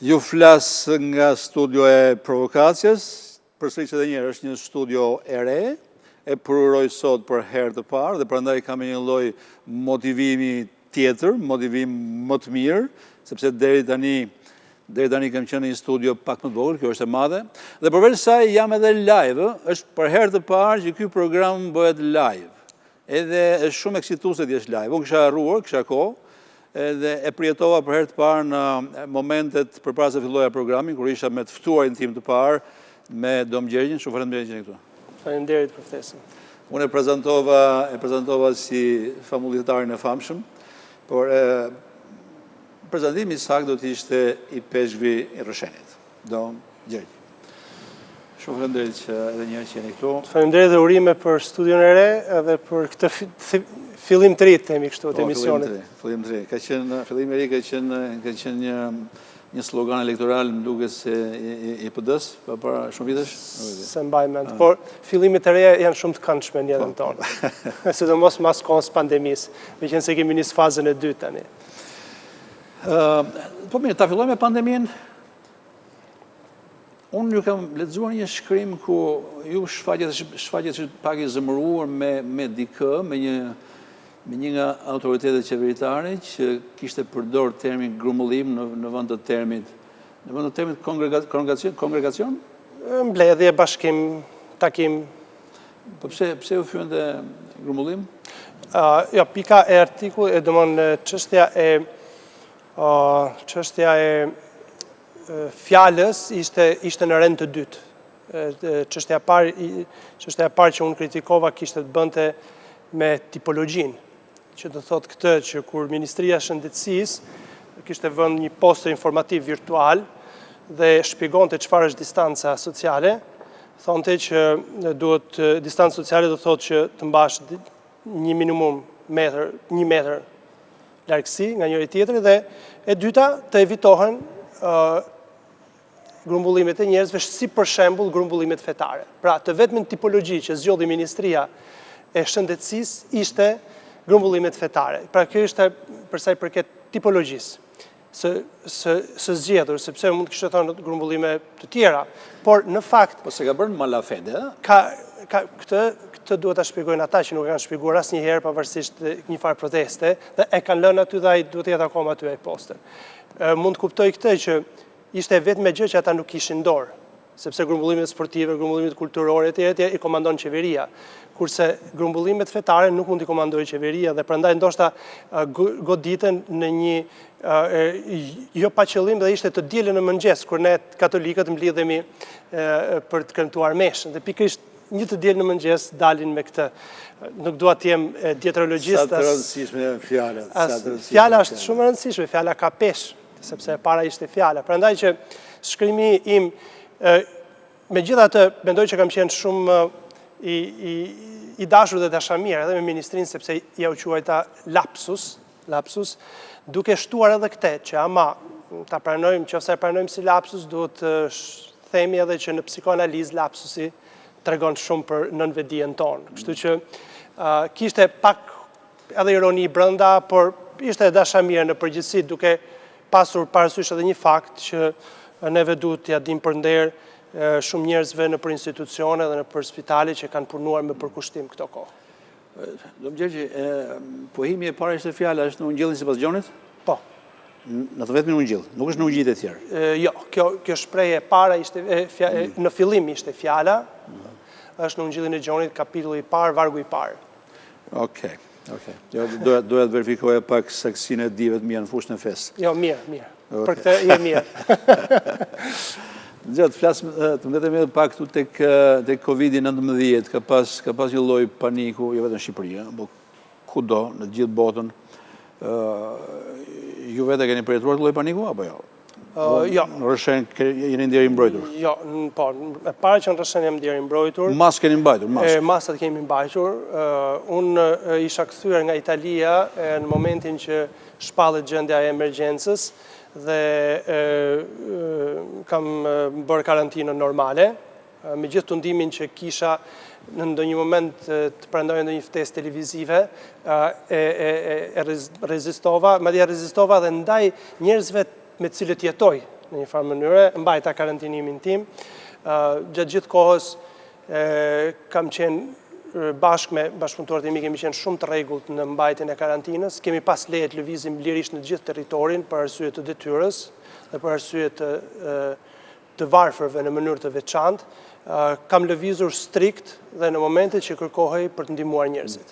Ju flas nga studio e provokacijës, përsëri që dhe njerë është një studio e re, e përuroj sot për herë të parë, dhe prandaj kam një lloj motivimi tjetër, motivim më të mirë, sepse deri tani kam qenë në një studio pak më të vogël, kjo është e madhe, dhe përveç saj jam edhe live, është për herë të parë që ky program bëhet live. Edhe është shumë eksituese të jesh live. Unë kisha harruar, kisha kohë, edhe e përjetova për herë të parë në momentet përpara se filloja programin, kur isha me të ftuarin tim të parë me Dom Gjergjin. Shumë faleminderit që jeni këtu. Faleminderit për ftesën. Unë e prezantova si famullitarin e famshëm, por prezantimi sakt do të ishte i peshqvi i Rrëshenit. Dom Gjergj. Shumë faleminderit që edhe një herë që jeni këtu. Faleminderit dhe urime për studion e re edhe për këtë fillim të ri themi kështu të emisionit. Fillim të ri. Ka qenë fillim i ri, ka qenë një slogan elektoral, më duket se i PD-s para shumë vitesh. Se mbaj mend, por fillimet e reja janë shumë të këndshme në jetën tonë. Sidomos mas kohës pandemisë, meqenëse se kemi nis fazën e dytë tani. Po mirë, ta fillojmë me pandeminë. Unë ju kam lexuar një shkrim ku ju shfaqet që pak i zëmëruar me dikë, me një nga autoritetet qeveritare që kishte përdor termin grumbullim në vend të termit kongregacion? Mbledhje, bashkim, takim. Po pse u fyende grumbullim? Jo, pika e artikull e domon çështja e fjalës ishte në rend të dytë. Çështja e parë që unë kritikova kishte të bënte me tipologjinë, që do thotë këtë që kur Ministria e Shëndetësisë kishte vënë një poster informativ virtual dhe shpjegonte çfarë është distanca sociale, thonte që distanca sociale do thotë që të mbash një minimum një metër largësi nga njëri tjetri, dhe e dyta të evitohen grumbullimet e njerëzve, si për shembull grumbullimet fetare. Pra, të vetmen tipologji që zgjodhi Ministria e Shëndetësisë ishte grumbullimet fetare. Pra, kjo ishte për sa i përket tipologjisë së zgjedhur, sepse mund të kishte thënë grumbullime të tjera, por në fakt po se ka bërë malafede, këtë duhet ta shpjegojnë ata që nuk e kanë shpjeguar asnjëherë pavarësisht një farë proteste, dhe e kanë lënë aty dhe ai duhet të jetë akoma aty ai poster. Mund të kuptoj këtë që ishte vetëm gjë që ata nuk kishin dorë, sepse grumbullimet sportive, grumbullimet kulturore etj. I komandon qeveria, kurse grumbullimet fetare nuk mund t'i komandojë qeveria, dhe prandaj ndoshta goditen në një jo pa qëllim, dhe ishte të dielën në mëngjes kur ne katolikët mblidhemi për të këndtuar meshën, dhe pikërisht një të dielën në mëngjes dalin me këtë. Nuk dua të jem dietrologjist. Sa të rëndësishme fjala. Fjala është shumë e rëndësishme, fjala ka peshë, sepse para ishte fjala. Prandaj që shkrimi im, megjithatë mendoj që kam qenë shumë i dashur dhe dashamir edhe me ministrinë, sepse ja u quajta lapsus, duke shtuar edhe këtë që ama ta pranojmë, nëse e pranojmë si lapsus, duhet të themi edhe që në psikoanalizë lapsusi tregon shumë për nënvedijen tonë. Kështu që kishte pak edhe ironi brenda, por ishte dashamir në përgjithësi, duke pasur parasysh edhe një fakt që neve duhet t'ja dim përnder shumë njerëzve në për institucione dhe në për spitale që kanë punuar me përkushtim këto kohë. Dom Gjergj, pohimi e parë ishte fjala është në ungjillin sipas Gjonit? Po. Në të vetmin ungjill, nuk është në ungjitë e tjerë? Jo, kjo shprehje e para në fillim ishte fjala, është në ungjillin e Gjonit, kapitulli i parë, vargu i parë. Okej. Doja të verifikoja pak saksinë e dive të mia në fushën e fesë. Jo, mirë. Për këtë je mirë. Të mbetem edhe pak këtu tek Covid-19, ka pas një lloj paniku, jo vetëm në Shqipëri, por kudo në të gjithë botën. Ju vetë keni përjetuar të lloj paniku apo jo? Jo. Në Rrëshen jeni ndjerë i mbrojtur? Jo, po, e para që në Rrëshen jam ndjerë i mbrojtur. Mas keni mbajtur? Masat kemi mbajtur. Unë isha kthyer nga Italia në momentin që shpallet gjendja e emergjencës dhe kam bërë karantinën normale, me gjithë të ndimin që kisha në ndonjë moment të prandoj ndonjë ftesë televizive, rezistova, madje rezistova dhe ndaj njerëzve me cilët jetoj në një farë mënyre, mbajta karantinimin tim. Gjatë gjithë kohës kam qenë bashkë me bashkëpunëtorët e mi, kemi qenë shumë të rregullt në mbajtjen e karantinës, kemi pas leje të lëvizim lirisht në gjithë territorin për arsye të detyrës dhe për arsye të varfërve në mënyrë të veçantë. Kam lëvizur strikt dhe në momentet që kërkohej për të ndihmuar njerëzit.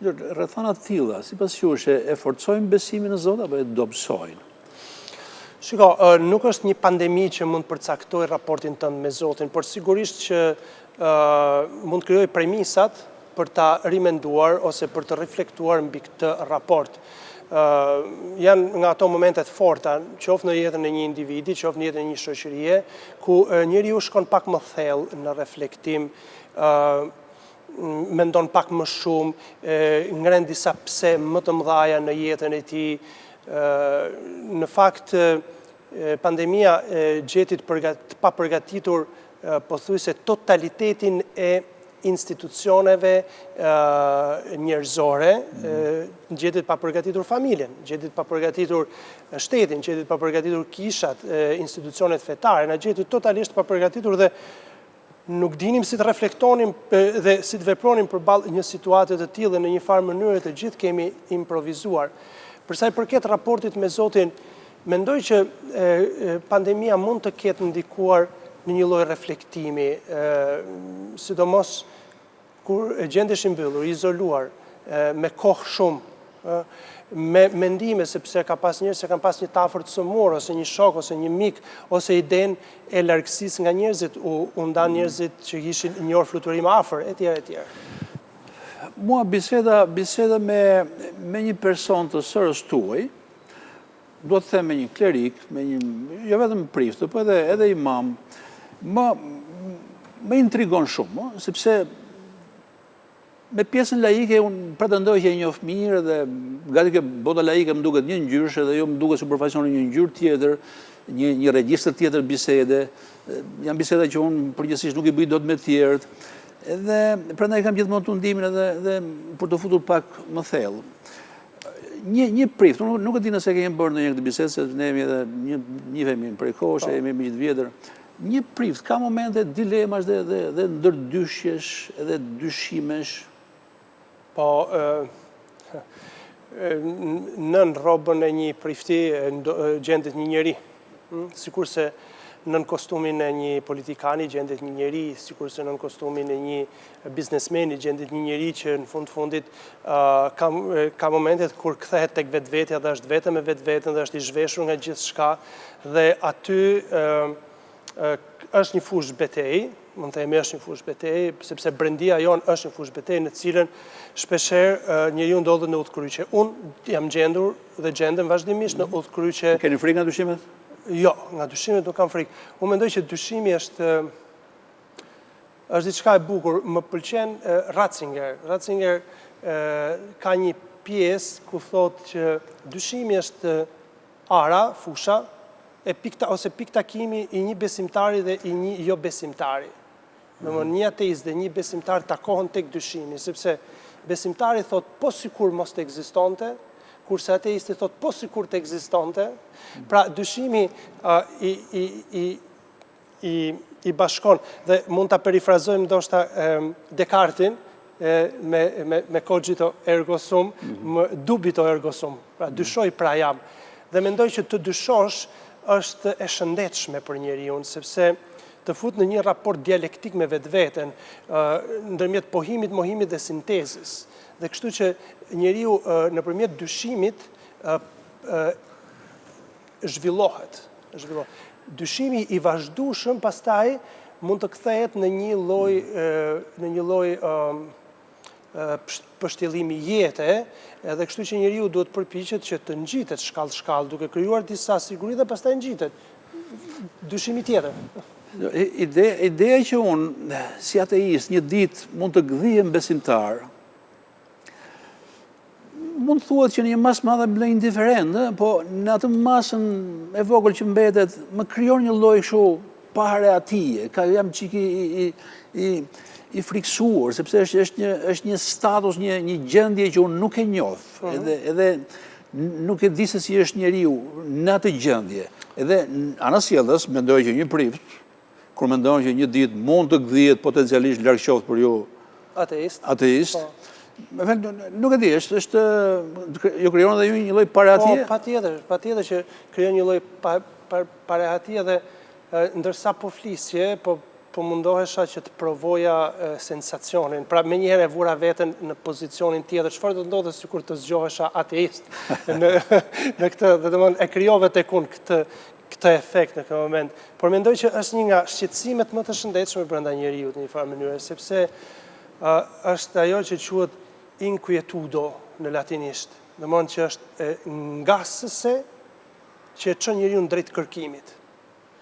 Rrethana të tilla, sipas jush, e forcojnë besimin në Zot apo e dobësojnë? Shiko, nuk është një pandemi që mund përcaktoj raportin tënd me Zotin, por sigurisht që mund krijoj premisat për ta rimenduar ose për të reflektuar mbi këtë raport. Janë nga ato momentet forta, qoftë në jetën e një individi, qoftë në jetën e një shoqërie, ku njeriu shkon pak më thellë në reflektim, mendon pak më shumë, ngren disa pse më të mëdha në jetën e tij. Në fakt, pandemia gjeti të papërgatitur pothuajse totalitetin e institucioneve njerëzore, gjeti të papërgatitur familjen, gjeti të papërgatitur shtetin, gjeti të papërgatitur kishat, institucionet fetare, na gjeti totalisht papërgatitur dhe nuk dinim si të reflektonim dhe si të vepronim përballë një situate të tillë në një farë mënyrë të gjithë kemi improvizuar. Për sa i përket raportit me Zotin, mendoj që pandemia mund të ketë ndikuar në një lloj reflektimi, sidomos kur e gjendesh i mbyllur, izoluar, me kohë shumë, me mendime sepse ka pas njerëz që kanë pas një tafër të sëmurë, ose një shok, ose një mik, ose idenë e largësisë nga njerëzit, u ndan njerëzit që ishin një orë fluturim afër, etj. etj. Mua biseda me një person të sërës tuaj, do të them me një klerik, me një, jo vetëm priftë, po edhe imam, më intrigon shumë, sepse me pjesën laike unë pretendoj që e njoh mirë dhe gati që bota laike më duket një ngjyrë dhe jo më duket si përfaqëson një ngjyrë tjetër, një regjistër tjetër bisede, janë biseda që unë përgjithsisht nuk i bëj dot me të tjerët. Edhe prandaj kam gjithmonë tundimin edhe për të futur pak më thellë. Një prift, nuk e di nëse kemi bërë ndonjë këtë bisedë, se ne jemi edhe njihemi prej kohësh, jemi më të vjetër. Një prift ka momente dilemash dhe ndërdyshjesh edhe dyshimesh. Po, nën rrobën e një prifti gjendet një njeri, sikurse nën kostumin e një politikani gjendet një njeri, sikurse nën kostumin e një biznesmeni gjendet një njeri që në fundit ka momentet kur kthehet tek vetvetja dhe është vetëm me vetveten dhe është i zhveshur nga gjithçka dhe aty është një fushë betejë, mund të themi është një fushë betejë, sepse brendia jonë është një fushë betejë në cilën shpeshherë njeriu ndodhet në udhkryqje. Unë jam gjendur dhe gjendem vazhdimisht në udhkryqje. Keni frikë nga dyshimet? Jo, nga dyshimet nuk kam frikë. Unë mendoj që dyshimi është diçka e bukur. Më pëlqen Ratzinger. Ratzinger ka një pjesë ku thotë që dyshimi është ara, fusha, ose piktakimi i një besimtari dhe i një jo besimtari. Domthonë një ateist dhe një besimtar takohen tek dyshimi, sepse besimtari thot po sikur mos të ekzistonte, kurse ateisti thot po sikur të ekzistonte. Pra dyshimi i bashkon dhe mund ta perifrazojmë ndoshta Descartesin me cogito ergo sum, dubito ergo sum. Pra dyshoj pra jam. Dhe mendoj që të dyshosh është e shëndetshme për njeriu, sepse të fut në një raport dialektik me vetveten, ndërmjet pohimit, mohimit dhe sintezës. Dhe kështu që njeriu nëpërmjet dyshimit zhvillohet. Dyshimi i vazhdueshëm pastaj mund të kthehet në një lloj pështjellimi jete, edhe kështu që njeriu duhet përpiqet që të ngjitet shkallë, duke krijuar disa siguri dhe pastaj ngjitet. Dyshimi tjetër. Ideja që unë, si ateist, një ditë mund të gdhijem besimtar, mund thuhet që në një masë madhe më indiferent, po në atë masën e vogël që mbetet, më krijon një lloj kështu pare atije, jam çik i friksuar, sepse është një status, një gjendje që unë nuk e njoh, edhe nuk e di se si është njeriu në atë gjendje. Edhe anasjellës mendoj që një prift, kur mendon që një ditë mund të gdhihet potencialisht larg qoftë për ju ateist. Nuk e di, ju krijon edhe ju një lloj paratie? Po, patjetër që krijon një lloj paratie dhe ndërsa po flisje, po mundohesha që të provoja sensacionin. Pra me njëherë e vura veten në pozicionin tjetër, çfarë do të ndodhte sikur të zgjohesha ateist në këtë, dhe domethënë e krijove tek unë këtë efekt në këtë moment. Por mendoj që është një nga shqetësimet më të shëndetshme brenda njeriut në një farë mënyrë, sepse është ajo që quhet inquietudo në latinisht. Domethënë që është ngasëse që e çon njeriu drejt kërkimit,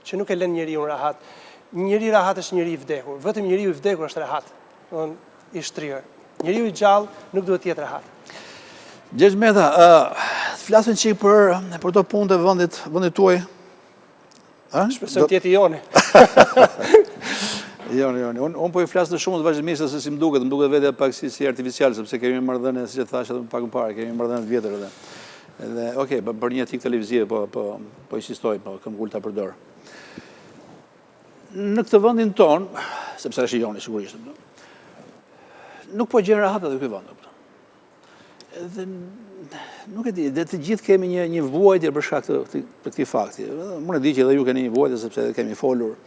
që nuk e lën njeriu rahat. Njeri rahat është njeri i vdekur. Vetëm njeriu i vdekur është rahat. I shtrirë. Njeriu i gjallë nuk duhet të jetë rahat. Gjergj Meta, flasin çik për to punë të vendit tuaj. Shpresoj të jetë joni. Joni. Unë po i flas të shumë të vazhdimisht se si më duket vetja pak si artificial, sepse kemi marrëdhënie, siç e thash edhe pak më parë, kemi marrëdhënie të vjetër edhe. Edhe, okay, për një etik televizive po insistoj, kam gul ta përdor. Në këtë vendin ton, sepse është joni sigurisht, nuk po gjen rahat edhe ky vend. Edhe nuk e di, dhe të gjithë kemi një vuajtje për shkak të këtij fakti. Unë e di që edhe ju keni një vuajtje sepse kemi folur,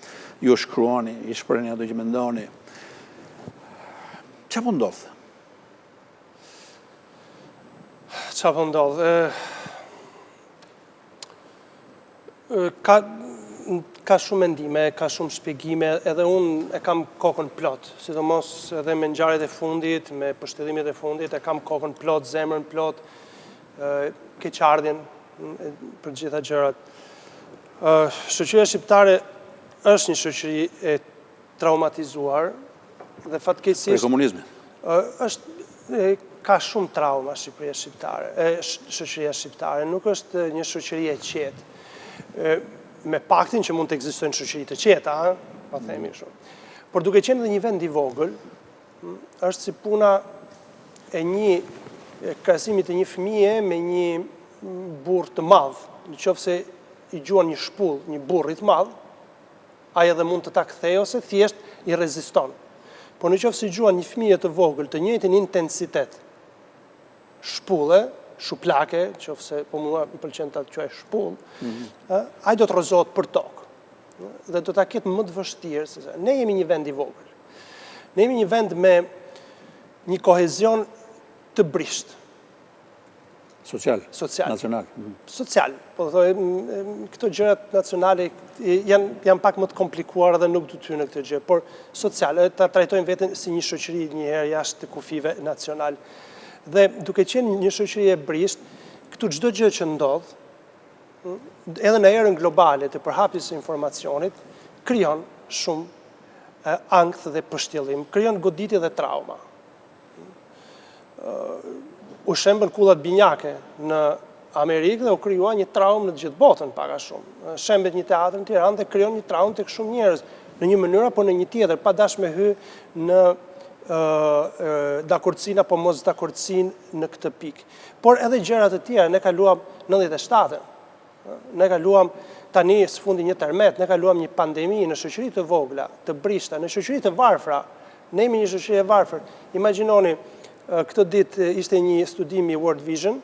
ju shkruani, i shprehni ato që mendoni. Çfarë po ndodh? Çfarë po ndodh? Ka shumë mendime, ka shumë shpjegime, edhe unë e kam kokën plot, sidomos edhe me ngjarjet e fundit, me pushtetimet e fundit, e kam kokën plot, zemrën plot, keqardhjen për gjitha gjërat. Shoqëria shqiptare është një shoqëri e traumatizuar dhe fatkeqësisht për komunizmin. Ka shumë trauma shoqëria shqiptare, nuk është një shoqëri e qetë. Me faktin që mund të ekzistojnë shoqëri të qeta, pa themi kështu. Por duke qenë edhe një vend i vogël, është si puna e krahasimit të një fëmije me një burr të madh. Nëse i gjuan një shpull, një burr i të madh, ai edhe mund të ta kthejë ose thjesht i reziston. Por nëse i gjuan një fëmijë të vogël të njëjtin intensitet, shpulle, shuplake, qofse po mua më pëlqen ta quaj shpull, ai do të rrozohet për tokë. Dhe do ta ketë më të vështirë, se ne jemi një vend i vogël. Ne jemi një vend me një kohezion të brisht. Social. Nacional. Social. Po këto gjërat nacionale janë pak më të komplikuara dhe nuk do të hyjnë në këtë gjë, por social, ta trajtojmë veten si një shoqëri një herë jashtë kufive nacional. Dhe duke qenë një shoqëri e brisht, këtu çdo gjë që ndodh, edhe në erën globale të përhapjes së informacionit, krijon shumë ankth dhe pështjellim, krijon goditje dhe trauma. U shembën kullat binjake në Amerikë dhe u krijua një traumë në gjithë botën pak a shumë. Shembet një teatr në Tiranë dhe krijon një traumë tek shumë njerëz, në një mënyrë apo në një tjetër, pa dashur me hy në dakordsinë apo mos dakordsinë në këtë pikë. Por edhe gjëra të tjera, ne kaluam 97-ën. Ne kaluam tani së fundi një tërmet, ne kaluam një pandemi në shoqëri të vogla, të brishta, në shoqëri të varfra. Ne jemi një shoqëri e varfër. Imagjinoni, këtë ditë ishte një studim i World Vision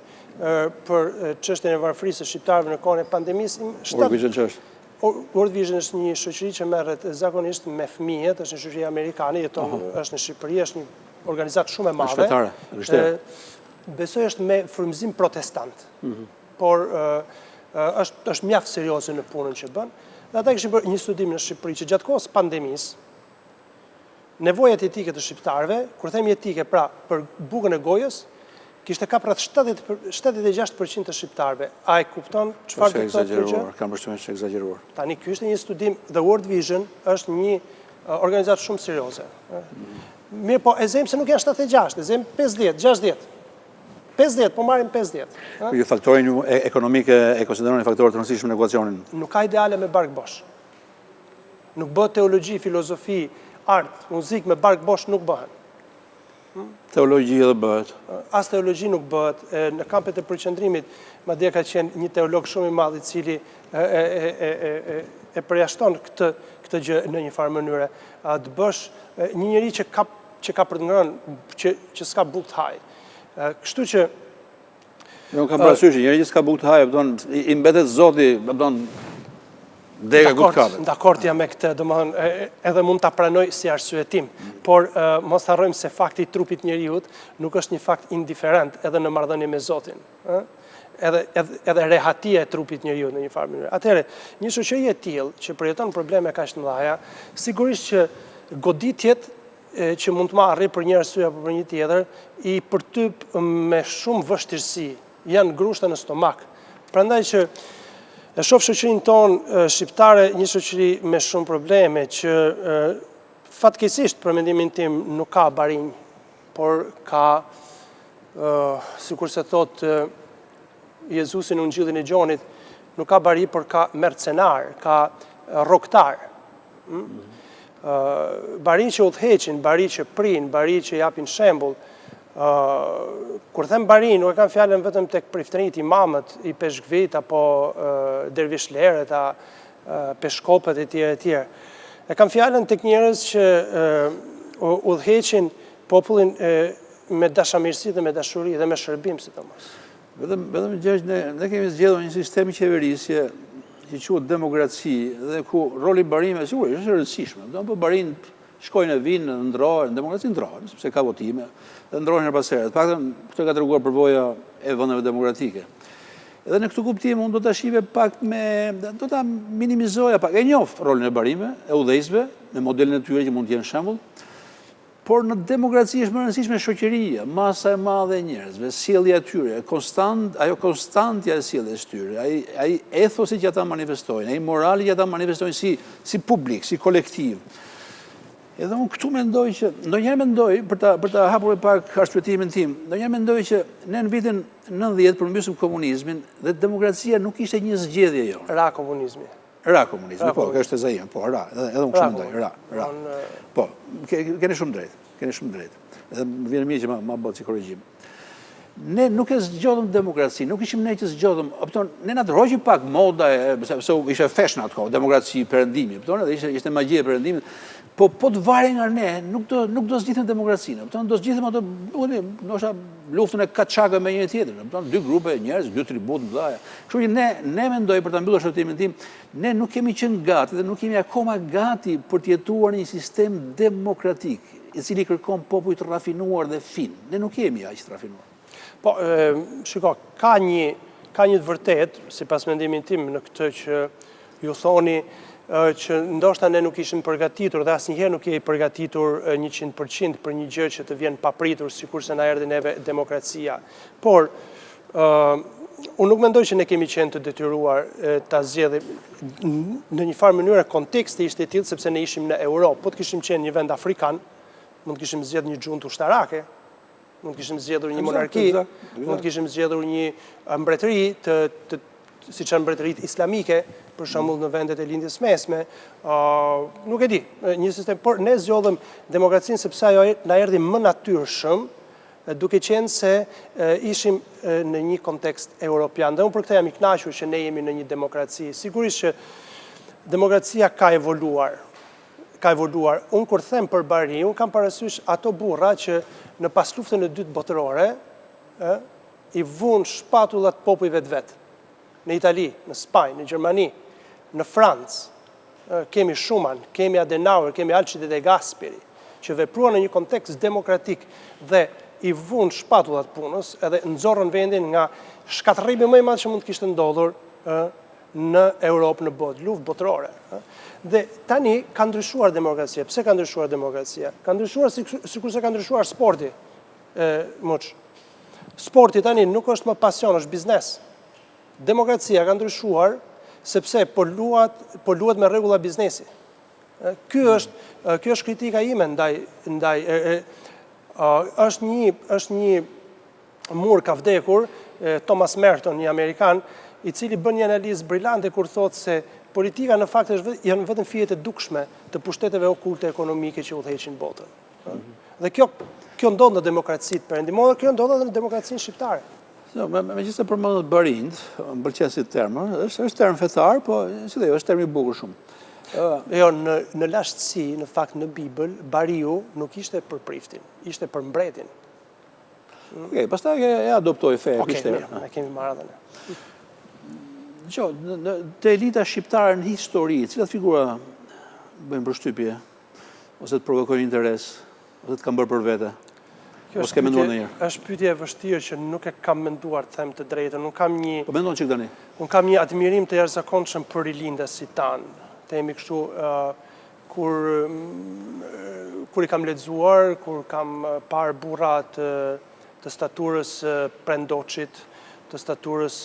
për çështjen e varfërisë së shqiptarëve në kohën e pandemisë. World Vision ç'është? World Vision është një shoqëri që merret zakonisht me fëmijët, është një shoqëri amerikane, është në Shqipëri, është një organizatë shumë e madhe. Besoj është me frymëzim protestant, por është mjaft serioze në punën që bën. Dhe ata kishin bërë një studim në Shqipëri që gjatë kohës pandemisë, nevojat etike të shqiptarëve, kur themi etike, pra për bukën e gojës, kishte kapur rreth 76% të shqiptarëve. A e kupton çfarë do të thotë kjo gjë? Kam përshtypjen se egzageruar. Tani ky është një studim, The World Vision është një organizatë shumë serioze. Mirë, po e them se nuk janë 76, e them 50, 60. 50, po marrim 50. Ju faktorin ekonomik e konsideroni faktor të rëndësishëm në ekuacionin? Nuk ka ideale me bark bosh. Nuk bëhet teologji, filozofi, art, muzikë me bark bosh nuk bëhen. Teologji edhe bëhet. As teologji nuk bëhet. Në kampet e përqendrimit, madje ka qenë një teolog shumë i madh i cili e përjashton këtë gjë në një farë mënyre. Të bësh një njeri që ka për të ngrënë, që s'ka bukë të hajë. Kështu që Nuk kam parasysh, njëri që s'ka bukë të hajë, i mbetet Zoti, dega ku të kapet. Dakord jam me këtë, domethënë edhe mund ta pranoj si arsyetim, por mos harrojmë se fakti i trupit njeriut nuk është një fakt indiferent edhe në marrëdhënie me Zotin, edhe rehatia e trupit njeriut në një farë mënyrë. Atëherë, një shoqëri e tillë që përjeton probleme kaq të mëdha, sigurisht që goditjet që mund të marrë për një arsye apo për një tjetër, i përtyp me shumë vështirësi, janë grushta në stomak. Prandaj që e shoh shoqërinë tonë shqiptare një shoqëri me shumë probleme që fatkeqësisht për mendimin tim nuk ka barinj, por ka, sikur se thot Jezusi në Ungjillin e Gjonit, nuk ka bari, por ka mercenar, ka rrogtar. Bari që udhëheqin, bari që prin, bari që japin shembull. Kur them bari, nuk e kam fjalën vetëm tek priftërinjt, imamët, i peshkvit, apo dervishlerët, peshkopët e tjerë. E kam fjalën tek njerëz që udhëheqin popullin me dashamirësi dhe me dashuri dhe me shërbim, sidomos. Vetëm Gjergj, ne kemi zgjedhur një sistem qeverisje që quhet demokraci dhe ku roli barimeve sigurisht është e rëndësishme. Po barin shkojnë e vinë, ndrohen, demokraci ndrohen, sepse ka votime, dhe ndrohen her pas here. Të paktën këtë ka treguar përvoja e vendeve demokratike. Edhe në këtë kuptim unë do ta shive pak do ta minimizoja pak. E njoh rolin e barimeve, e udhëheqësve, me modelin e tyre që mund të jenë shembull. Por në demokraci është më rëndësishme shoqëria, masa e madhe e njerëzve, sjellja e tyre, ajo konstantja e sjelljes tyre, ai ethosi që ata manifestojnë, ai morali që ata manifestojnë si publik, si kolektiv. Edhe unë këtu mendoj që, ndonjëherë mendoj, për ta hapur pak arsyetimin tim, ndonjëherë mendoj që ne në vitin 90 përmbysëm komunizmin dhe demokracia nuk ishte një zgjedhje jonë. Ra komunizmi, po, ka është teza ime, po, edhe unë kështu mendoj, ra. Po, keni shumë drejt. Edhe më vjen mirë që ma bëhet si korrigjim. Ne nuk e zgjodhëm demokraci, nuk ishim ne që zgjodhëm, ne na ndroqi pak moda, sepse ishte fashion atë kohë, demokraci, perëndimi, edhe ishte magjia e perëndimit. Po të vare nga ne, nuk do zgjidhem demokracinë, do zgjidhem ato, ndoshta luftën e kaçakëve me njëri tjetrin, dy grupe njerëz, dy tribut mëdha. Kështu që ne mendoj, për ta mbyllur shërtimin tim, ne nuk kemi qenë gati dhe nuk kemi akoma gati për të jetuar një sistem demokratik, i cili kërkon popull të rafinuar dhe fin. Ne nuk kemi aq të rafinuar. Po, shiko, ka një të vërtet, sipas mendimin tim, në këtë që ju thoni që ndoshta ne nuk ishim përgatitur dhe asnjëherë nuk jemi përgatitur 100% për një gjë që të vjen papritur, sikurse na erdhi neve demokracia. Por unë nuk mendoj që ne kemi qenë të detyruar ta zgjedhim në një farë mënyrë, konteksti ishte i tillë sepse ne ishim në Europë. Po të kishim qenë një vend afrikan, mund të kishim zgjedhur një xhuntë ushtarake, mund të kishim zgjedhur një monarki, mund të kishim zgjedhur një mbretëri siç janë mbretëritë islamike, për shembull në vendet e lindjes mesme, nuk e di, një sistem, por ne zgjodhëm demokracinë sepse ajo na erdhi më natyrshëm, duke qenë se ishim në një kontekst europian. Dhe unë për këtë jam i kënaqur që ne jemi në një demokraci. Sigurisht që demokracia ka evoluar. Unë kur them për bari, unë kam parasysh ato burra që në pas luftën e dytë botërore i vunë shpatullat popujve të vetë. Në Itali, në Spanjë, në Gjermani, në Francë, kemi Schumann, kemi Adenauer, kemi Alcide de Gasperi, që vepruan në një kontekst demokratik dhe i vunë shpatullat punës edhe nxorën vendin nga shkatërrimi më i madh që mund të kishte ndodhur në Europë, në botë, luftë botërore. Dhe tani ka ndryshuar demokracia. Pse ka ndryshuar demokracia? Ka ndryshuar sikurse ka ndryshuar sporti. Sporti tani nuk është më pasion, është biznes. Demokracia ka ndryshuar sepse po luhet me rregulla biznesi. Ky është kritika ime ndaj është një mur ka vdekur, Thomas Merton, një Amerikan, i cili bën një analizë brillante kur thotë se politika në fakt janë vetëm fijet e dukshme të pushteteve okulte ekonomike që udhëheqin botën. Dhe kjo ndodh në demokracitë perëndimore, kjo ndodh edhe në demokracinë shqiptare. Megjithëse përmendet barind, më pëlqen si term, është term fetar, po si dhe është term i bukur shumë. Jo, në lashtësi, në fakt në Bibël, bariu nuk ishte për priftin, ishte për mbretin. Okej, pastaj e adoptoi feja Okej, mirë, ne kemi marrë edhe ne. Te elita shqiptare në histori, cilat figura bëjnë përshtypje, ose të provokojnë interes, ose të kam bërë për vete? Ose ke menduar ndonjëherë? Është pyetje e vështirë që nuk e kam menduar, të them të drejtën. Po mendon çik tani? Unë kam një admirim të jashtëzakonshëm për rilindes si tanë. Themi kështu, kur i kam lexuar, kur kam parë burra të staturës Prendoçit, të staturës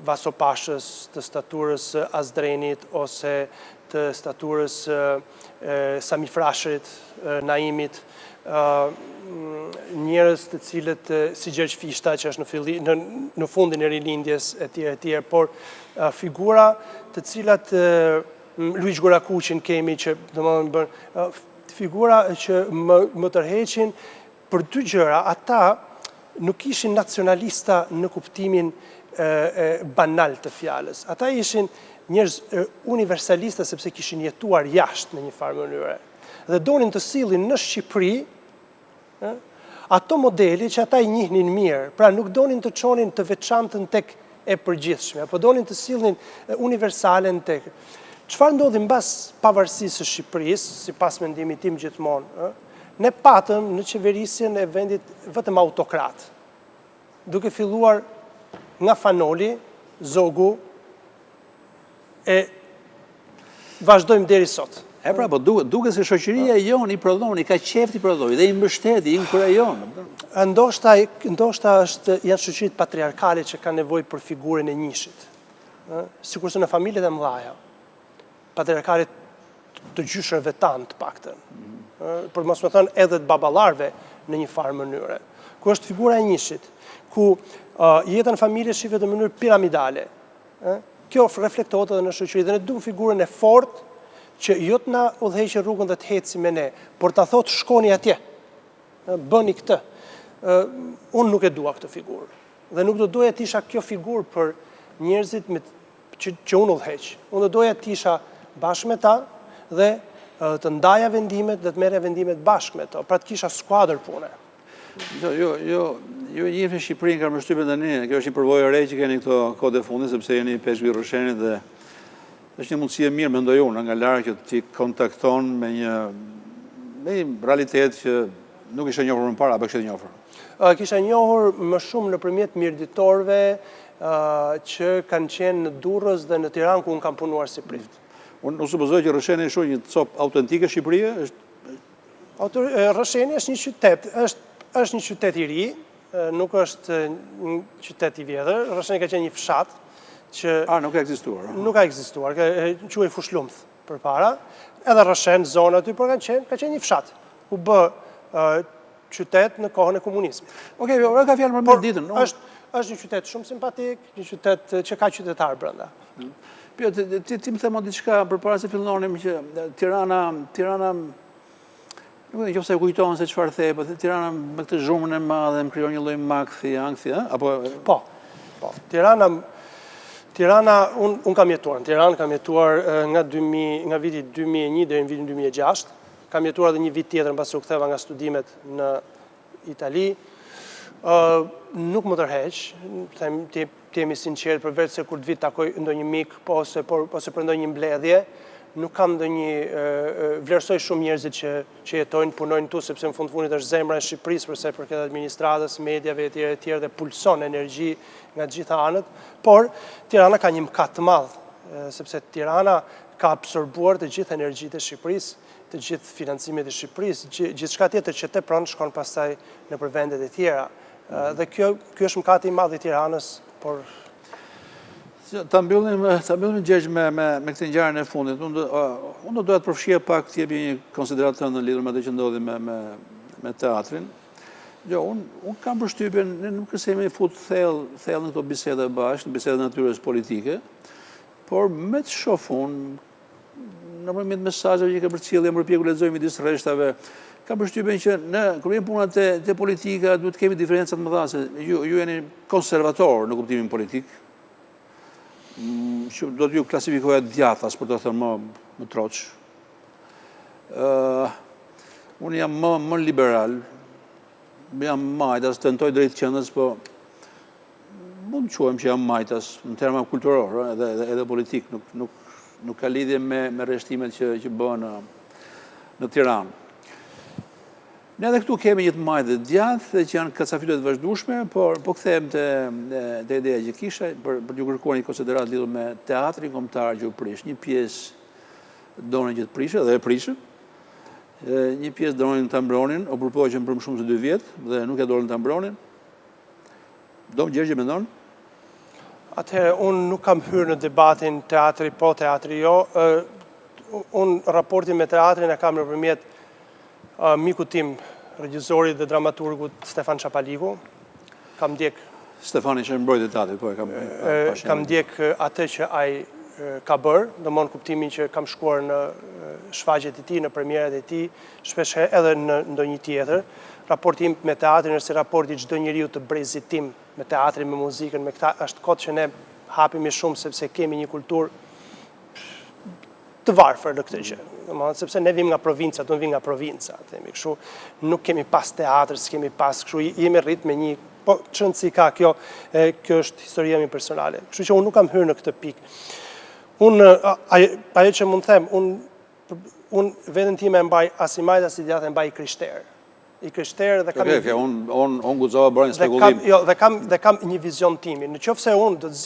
Vasopashës, të staturës Azdrenit, ose të staturës Samifrashit, Naimit, njerëz të cilët si Gjergj Fishta, që është në fundin e rilindjes e tjerë, por figura të cilat Luiz Gorakuqin kemi, që domethënë bën figura që më tërheqin për dy gjëra. Ata nuk ishin nacionalista në kuptimin banal të fjalës. Ata ishin njerëz universalista sepse kishin jetuar jashtë në një farë mënyre. Dhe donin të sillin në Shqipëri ato modeli që ata i njihnin mirë. Pra nuk donin të çonin të veçantën tek e përgjithshme, apo donin të sillnin universalen tek. Çfarë ndodhi mbas pavarësisë së Shqipërisë, sipas mendimit tim gjithmonë, ne patëm në qeverisjen e vendit vetëm autokrat, duke filluar nga Fanoli, Zogu, e vazhdojmë deri sot. Pra, po duke se shoqëria jon i prodhon, i ka qef të prodhoj, dhe i mbështet, i inkurajon. Ndoshta janë shoqëritë patriarkale që kanë nevojë për figurën e njëshit. Sikurse në familjet e mëdha, patriarkalet të gjyshrave tanë të paktën. Për mos më thënë edhe të baballarëve në një farë mënyre. Ku është figura e njëshit, ku jetën familje shihet në mënyrë piramidale. Kjo reflektohet edhe në shoqëri dhe ne duam figurën e fortë që jo të na udhëheqë rrugën dhe të heci me ne, por ta thotë shkoni atje, bëni këtë. Unë nuk e dua këtë figurë. Dhe nuk do doja të isha kjo figurë për njerëzit që unë udhëheq. Unë do doja të isha bashkë me ta dhe të ndaja vendimet dhe të merrja vendimet bashkë me to, pra të kisha skuadër pune. Jo njihni Shqipërinë ka përshtypjen tani, kjo është një përvojë e re që keni këto kohë të fundit, sepse jeni peshë rroshenit dhe është një mundësi e mirë, mendoj unë, nga larg që ti kontakton me një realitet që nuk ishe njohur më parë, apo kishte njohur? Kisha njohur më shumë nëpërmjet mirëditorëve që kanë qenë në Durrës dhe në Tiranë ku unë kam punuar si prift. Unë supozoj që Rrësheni është një copë autentike Shqipërie? Rrësheni është një qytet, është një qytet i ri, nuk është një qytet i vjetër. Rrësheni ka qenë një fshat që nuk ka ekzistuar. Nuk ka ekzistuar, quhej Fushlumth përpara. Edhe Rrëshen, zona aty, por ka qenë një fshat. U bë qytet në kohën e komunizmit. Okej, ora ka fjalë për ditën. Është një qytet shumë simpatik, një qytet që ka qytetar brenda. Ti më themo diçka përpara se fillonim që Tirana, nuk e nëse kujton se çfarë the, po Tirana me këtë zhurmën e madhe më krijon një lloj makthi, ankthi, apo Po. Tirana, unë kam jetuar në Tiranë, kam jetuar nga viti 2001 deri në vitin 2006. Kam jetuar edhe një vit tjetër mbasi u ktheva nga studimet në Itali. Nuk më tërheq, të jemi sinqert, përveç se kur të vit takoj ndonjë mik ose për ndonjë mbledhje, nuk kam vlerësoj shumë njerëzit që jetojnë, punojnë tu, sepse në fundit është zemra e Shqipërisë përse përket administratës, mediave e tjerë dhe pulson energji nga gjitha anët, por Tirana ka një mëkat të madh, sepse Tirana ka absorbuar të gjithë energjitë e Shqipërisë, të gjithë financimet e Shqipërisë, gjithçka tjetër që tepron shkon pastaj nëpër vendet e tjera. Dhe kjo është mëkati i madh i Tiranës, por ta mbyllim Gjergj me këtë ngjarjen e fundit. Unë do doja të përfshija pak të jep një konsideratë në lidhur me atë që ndodhi me teatrin. Jo, unë kam përshtypjen, ne nuk kemi fut thellë në këto biseda bashkë, në biseda natyrës politike, por me të shoh unë në përmjet mesazheve që ka përcjellë jam përpjekur lexoj midis rreshtave. Kam përshtypjen që ne kur vjen puna te politika duhet kemi diferencat më dha se ju jeni konservator në kuptimin politik. Që do t'ju klasifikoja djathas për të thënë më troç. Unë jam më liberal, jam majtas, tentoj drejt qendrës, po mund të quajmë që jam majtas në terma kulturor edhe politik, nuk ka lidhje me rreshtimet që bëhen në Tiranë. Ne edhe këtu kemi një të majtë dhe djathë që janë kacafytet të vazhdueshme, por po kthehem te ideja që kisha për t'ju kërkuar një konsiderat lidhur me teatrin kombëtar që u prish. Një pjesë donin që të prishë dhe e prishën. Një pjesë donin ta mbronin, o përpoqen për më shumë se 2 vjet dhe nuk e donin ta mbronin. Gjergj mendon? Atëherë, unë nuk kam hyrë në debatin teatri po, teatri jo. Unë raportin me teatrin e kam nëpërmjet miku tim, regjizori dhe dramaturgut Stefan Çapaliku. Kam ndjek Stefani që mbrojtë teatrit, po e kam pashë. Kam ndjek atë që ai ka bërë, domthon kuptimin që kam shkuar në shfaqjet e tij, në premierat e tij, shpesh edhe në ndonjë tjetër. Raporti im me teatrin është si raporti çdo njeriu të brezit tim me teatrin, me muzikën, me këta është kohë që ne hapemi shumë sepse kemi një kulturë të varfër në këtë gjë. Domethënë sepse ne vim nga provinca, unë vim nga provinca, themi kështu, nuk kemi pas teatr, s'kemi pas kështu, jemi rrit me një po çon si ka kjo është historia ime personale. Kështu që unë nuk kam hyrë në këtë pikë. Unë ajo që mund të them, unë veten time e mbaj as i majt as i djathtë e mbaj i krishterë dhe kam unë guxova bëra një spekullim. Dhe kam një vizion timi. Nëse unë do të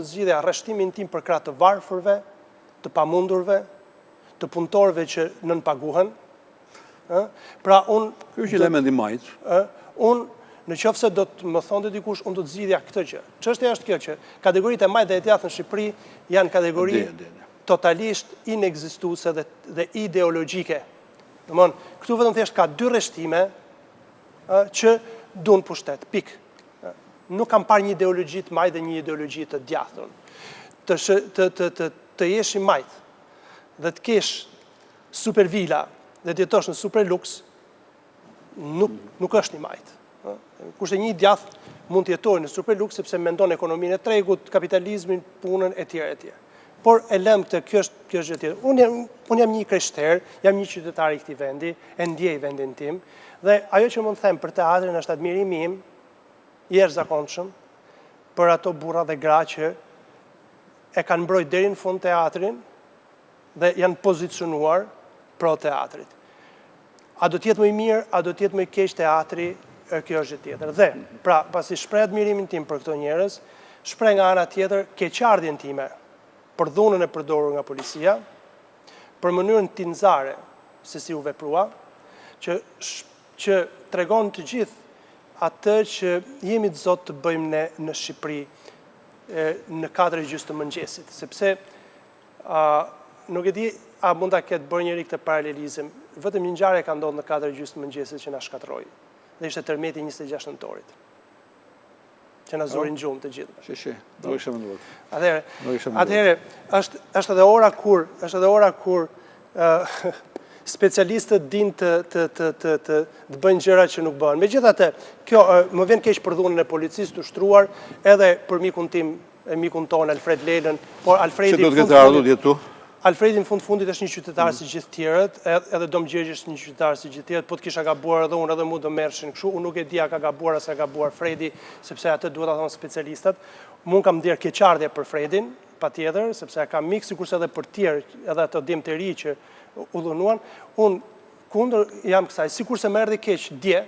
zgjidhja rreshtimin tim për krah të varfërve, të pamundurve, të punëtorëve që nënpaguhen. Pra unë ky është element i majt. Në qoftë se do të më thonte dikush, unë do të zgjidhja këtë gjë. Çështja është kjo që kategoritë e majtë dhe e djathtë në Shqipëri janë kategori totalisht inekzistuese dhe ideologjike. Domthon, këtu vetëm thjesht ka 2 rreshtime që duan pushtet. Pik. Nuk kam parë një ideologji të majtë dhe një ideologji të djathtë. Të jesh i majtë dhe të kesh super vila dhe të jetosh në super luks, nuk është një majtë. Kurse një djathtë mund të jetojë në super luks sepse mendon ekonominë e tregut, kapitalizmin, punën etj. Por e lëm këtë, kjo është gjë tjetër. Unë jam një krishter, jam një qytetar i këtij vendi, e ndjej vendin tim dhe ajo që mund të them për teatrin është admirimi im i jashtëzakonshëm për ato burra dhe gra që e kanë mbrojtur deri në fund teatrin dhe janë pozicionuar pro teatrit. A do të jetë më i mirë, a do të jetë më i keq teatri, kjo është gjë tjetër. Dhe, pra, pasi shpreh admirimin tim për këto njerëz, shpreh nga ana tjetër keqardhjen time për dhunën e përdorur nga policia, për mënyrën tinzare se si u veprua, që tregon të gjithë atë që jemi të zot të bëjmë ne në Shqipëri në 4:30 të mëngjesit, sepse nuk e di a mund ta ketë bërë njëri këtë paralelizëm, vetëm një ngjarje ka ndodhur në 4:30 të mëngjesit që na shkatroi. Dhe ishte tërmeti 26 nëntorit. Që na zorin gjumë të gjithë. Do isha menduar. Atëherë është edhe ora kur specialistët dinë të bëjnë gjëra që nuk bëhen. Megjithatë, kjo më vjen keq për dhunën e policisë të ushtruar edhe për mikun tim, mikun ton Alfred Lelën, por Alfredi do të ketë ardhur jetu. Alfredi në fundit është një qytetar si gjithë tjerët, edhe Dom Gjergj është një qytetar si gjithë tjerët, po të kisha gabuar edhe unë, edhe mu do merrshin kështu, unë nuk e di a ka gabuar as ka gabuar Fredi, sepse atë duhet ta thonë specialistat. Unë kam ndier keqardhje për Fredin, patjetër, sepse ka mik sikurse edhe për tjerë, edhe ato djem të ri që u dhunuan. Unë kundër jam kësaj, sikurse më erdhi keq dje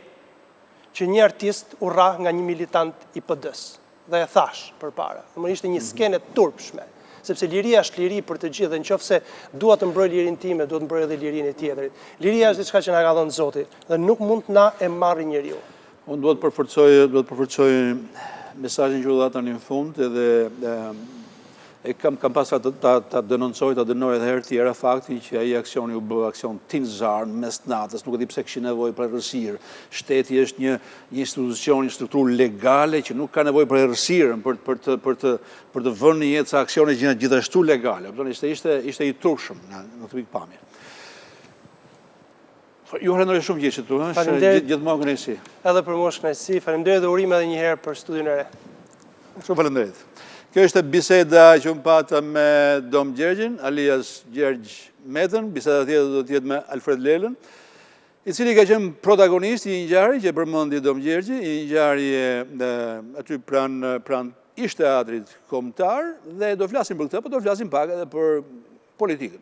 që një artist u rrah nga një militant i PD-s. Dhe e thash përpara. Domethënë ishte një skenë turpshme. Sepse liria është liri për të gjithë, dhe nëse dua të mbroj lirinë time, duhet të mbroj edhe lirinë e tjetrit. Liria është diçka që na ka dhënë Zoti dhe nuk mund na e marrë njeriu. Unë duhet të përforcoj mesazhin që u dha tani në fund edhe E kam pasur ta denoncoj, ta dënoj edhe herë tjera faktin që ai aksioni u bë aksion tinzar mes natës, nuk e di pse kishte nevojë për errësirë. Shteti është një institucion, një strukturë legale që nuk ka nevojë për errësirën për të vënë në jetë sa aksione që janë gjithashtu legale. Ishte i turshëm në këtë pikpamje. Ju falenderoj shumë gjithë këtu, është gjithmonë kënaqësi. Edhe për mua është kënaqësi. Faleminderit dhe urim edhe një herë për studion e re. Shumë falenderit. Kjo është biseda që unë pata me Dom Gjergjin, alias Gjergj Metën, biseda tjetër do të jetë me Alfred Lelën, i cili ka qenë protagonist i një ngjarje që përmendi Dom Gjergji, i një ngjarje aty pranë ish teatrit kombëtar, dhe do flasim për këtë, por do flasim pak edhe për politikën.